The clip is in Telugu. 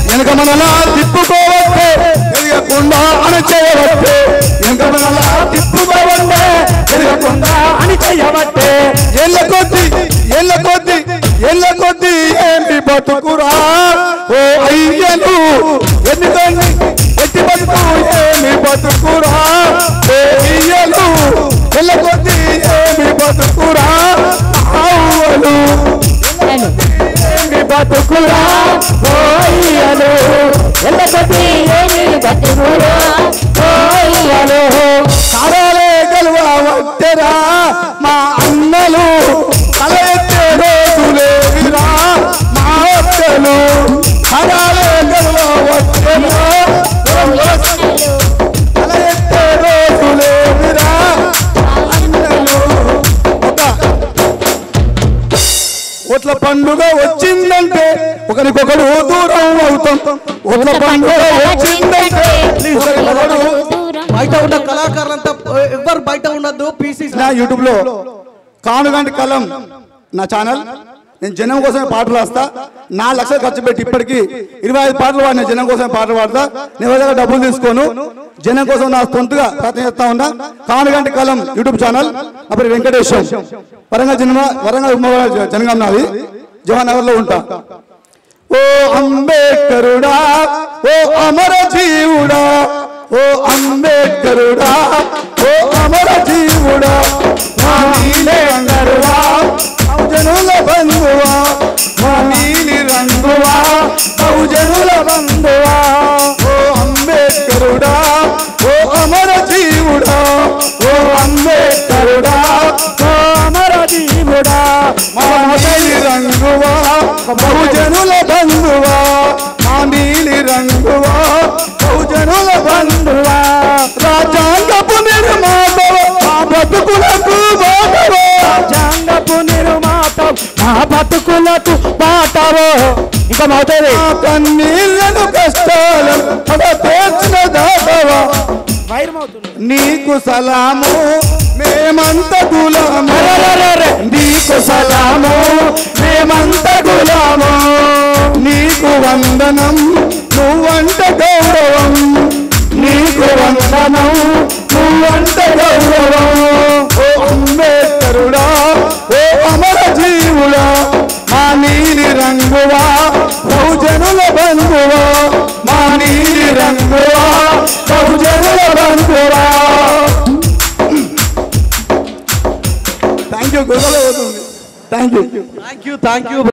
వెనక మనలా తిప్పుకోవట్టే ఎదగకుండా అణచేయవట్టే వెనక మనలా తిప్పుకోవట్టే ఎదగకుండా అణచేయవట్టే ఎల్ల కొద్ది ఏమి బతుకురా ఓ అయ్యను ఎందుకని ఎట్టి బతుకు ఏమి బతుకురా ఓ అయ్యను ఎల్ల కొద్ది ఏమి బతుకురా అవ్వలు ఏమి బతుకురా ఓ అయ్యను ఎల్ల కొద్ది ఏమి బతుకురా ఓ అయ్యను కారాలే గెలవవట్టెరా మా అన్నలు తల ఎత్తే రోజులేవిరా మా అక్కలు కారాలే గెలవవట్టెరా తల ఎత్తే రోజులేవిరా అన్నలు ఓట్ల పండుగ వచ్చిందంటే ఒకరికొకరు దూరం అవుతాం ఓట్ల పండుగ వచ్చిందంటే బయట ఉన్న కళాకారులంతా ఎవరు బయట ఉండద్దు పీసీ నా యూట్యూబ్ లో కానుగంటి కలం నా ఛానల్ నేను జనం కోసమే పాటలు రాస్తా 4 లక్షలు ఖర్చు పెట్టి ఇప్పటికీ 25 పాటలు వాడిన జనం కోసమే పాటలు పాడతా నేను దగ్గర డబ్బులు తీసుకోను జనం కోసం నా సొంతగా ప్రయత్నం చేస్తా ఉన్నా కానుగంటి కలం యూట్యూబ్ ఛానల్ నా పేరు వెంకటేశం వరంగల్ జనగాం నాది జవహర్ లో ఉంటా ఓ అంబేద్కరుడా ఓ అమర జీవుడా ఓ అంబేద్కరుడా ఓ అమర జీవుడా మా నీలే రంగువా బహుజనుల బంధువా మా నీలి రంగువా బహుజనుల బంధువా ఓ అంబేద్కరుడా ఓ అమర జీవుడా ఓ అంబేద్కరుడా ఓ అమర జీవుడా మా నీలి రంగువా బహుజనుల బంధువా మా నీలి రంగువా బహుజనుల బంధువా రాజ్యాంగపు నిర్మాతవ మా బతుకులకు బాటవో రాజ్యాంగపు నిర్మాతవ మా బతుకులకు బాటవో ఇంకా మౌతది కన్నీళ్లను కష్టాలను తీర్చిన దాటవా నీకు సలాము మేమంత గులాము నీకు సలాము మేమంత గులాము నీకు వందనం నువ్వంట గౌరవం నీకు వందనం నువ్వంట గౌరవం ఓ అంబేద్కరుడా ఓ అమర జీవుడా మా నీలి రంగువా బహుజనుల బంధువా మా నీలి రంగువా బహుజనుల బంధువా థ్యాంక్ యూ.